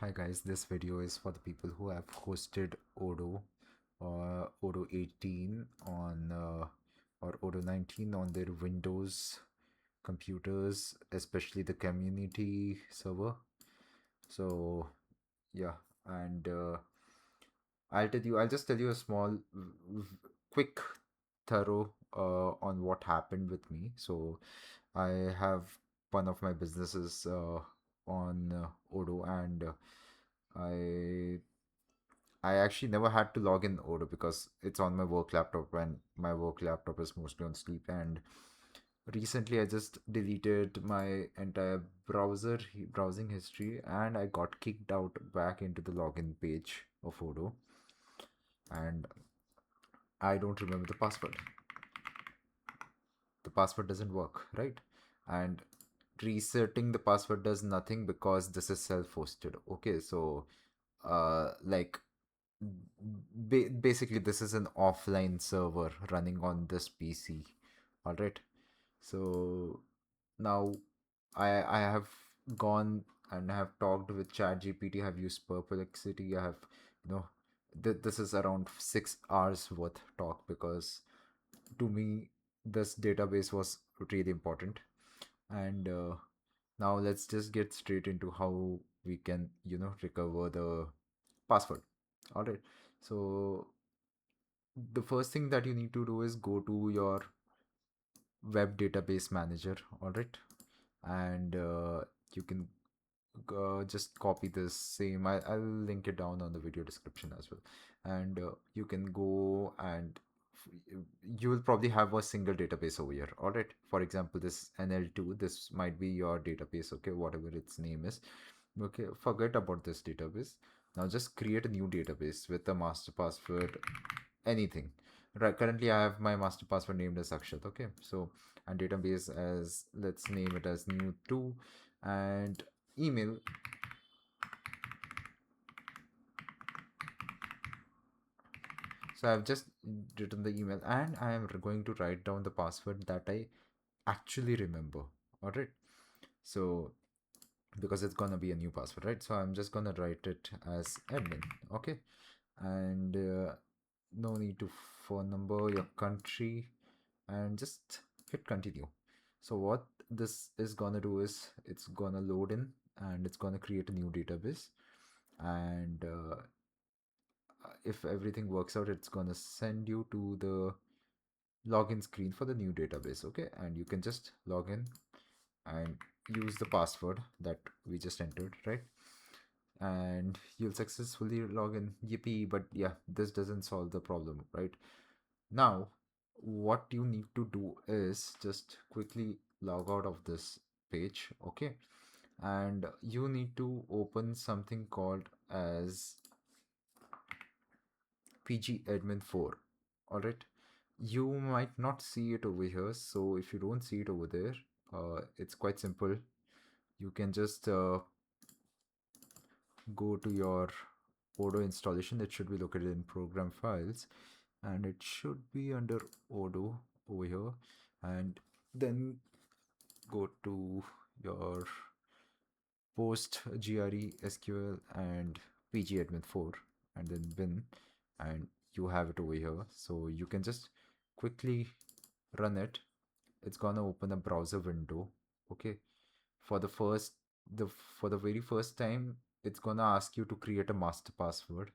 Hi guys, this video is for the people who have hosted Odoo or Odoo 18 on or Odoo 19 on their Windows computers, especially the community server. So yeah, and I'll just tell you a small, quick, thorough on what happened with me. So I have one of my businesses on Odoo, and I I actually never had to log in Odoo because it's on my work laptop, and my work laptop is mostly on sleep. And recently, I just deleted my entire browsing history, and I got kicked out back into the login page of Odoo, and I don't remember the password. The password doesn't work, right? And resetting the password does nothing because this is self-hosted. Okay, so like basically this is an offline server running on this PC. All right. So now I have gone and have talked with ChatGPT. Have used Perplexity. I have, you know, this is around 6 hours worth talk because to me this database was really important. And now let's just get straight into how we can recover the password. All right. So the first thing that you need to do is go to your web database manager. All right. And you can just copy this same. I'll link it down on the video description as well. And you can go and you will probably have a single database over here. All right. For example, this NL2, this might be your database. Okay. Whatever its name is. Okay. Forget about this database. Now just create a new database with a master password, anything. Right. Currently, I have my master password named as Akshat. Okay. So, and database as, let's name it as new2, and email. So I've just written the email, and I am going to write down the password that I actually remember. All right. So because it's gonna be a new password, right? So I'm just gonna write it as admin. Okay. And no need to phone number, your country, and just hit continue. So what this is gonna do is it's gonna load in, and it's gonna create a new database. And if everything works out, it's gonna send you to the login screen for the new database. Okay, and you can just log in and use the password that we just entered, right? And you'll successfully log in. Yippee. But yeah, this doesn't solve the problem, right? Now what you need to do is just quickly log out of this page. Okay, and you need to open something called as pgAdmin 4. All right, you might not see it over here, so if you don't see it over there, it's quite simple. You can just go to your Odoo installation. It should be located in program files, and it should be under Odoo over here. And then go to your PostgreSQL and pgAdmin 4, and then bin, and you have it over here. So you can just quickly run it. It's gonna open a browser window. Okay, for the first the for the very first time, it's gonna ask you to create a master password.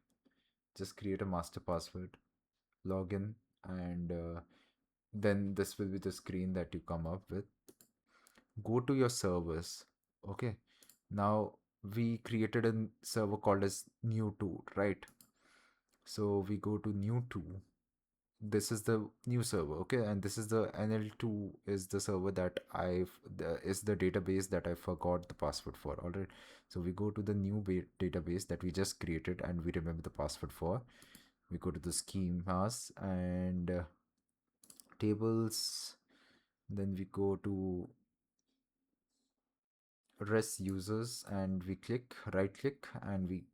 Just create a master password, log in, and then this will be the screen that you come up with. Go to your servers. Okay, now we created a server called as new2, right? So we go to new2. This is the new server. Okay, and this is the NL2 is the server that is the database that I forgot the password for. All right, so we go to the new database that we just created and we remember the password for. We go to the schemas and tables. Then we go to res users, and we right click, and we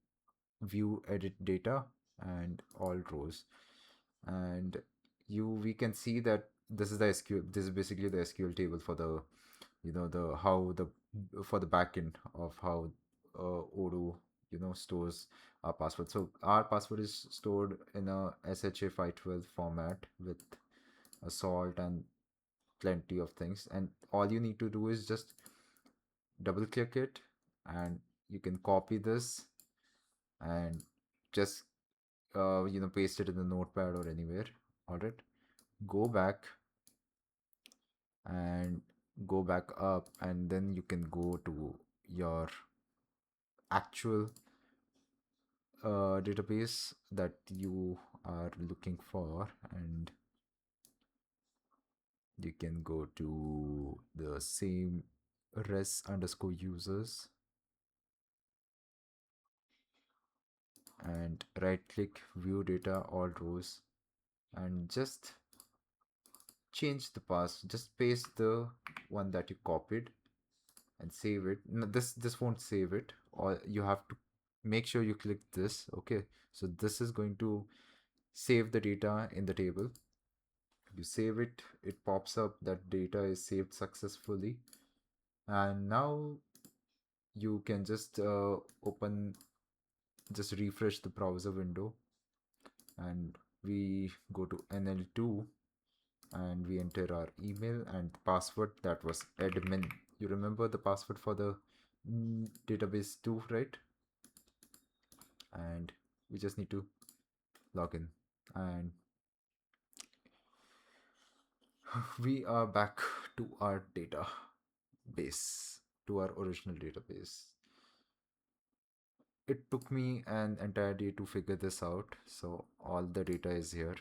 view edit data and all rows. And we can see that this is the SQL. This is basically the SQL table for the the how the for the backend of how Odoo stores our password. So our password is stored in a SHA 512 format with a salt and plenty of things. And all you need to do is just double click it, and you can copy this and just paste it in the notepad or anywhere. All right, go back and go back up, and then you can go to your actual database that you are looking for, and you can go to the same res underscore users and right click view data all rows and just change the pass, just paste the one that you copied and save it. No, this won't save it, or you have to make sure you click this. Okay, so this is going to save the data in the table. You save it, it pops up that data is saved successfully, and now you can just open just refresh the browser window, and we go to NL2 and we enter our email and password. That was admin. You remember the password for the database too, right? And we just need to log in, and we are back to our database, to our original database. It took me an entire day to figure this out. So all the data is here.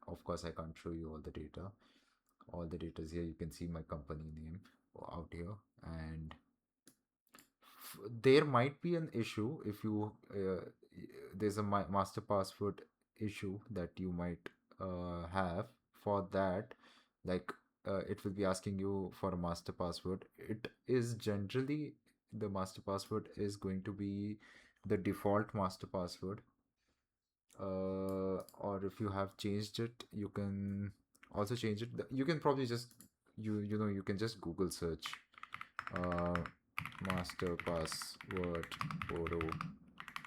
Of course, I can't show you all the data. All the data is here. You can see my company name out here, and there might be an issue if you there's a master password issue that you might have. For that, like, it will be asking you for a master password. It is generally, the master password is going to be the default master password, or if you have changed it, you can also change it. You can probably just you can just Google search uh, master password Odoo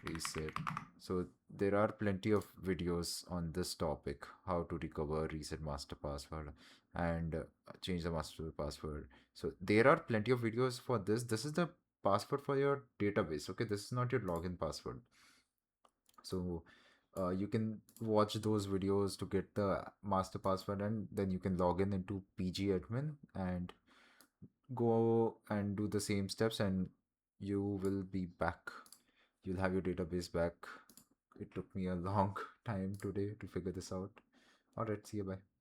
reset. So there are plenty of videos on this topic: how to recover, reset master password, and change the master password. So there are plenty of videos for this. This is the password for your database. Okay, this is not your login password. So you can watch those videos to get the master password, and then you can log in into pgAdmin and go and do the same steps, and you will be back. You'll have your database back. It took me a long time today to figure this out. All right, see you, bye.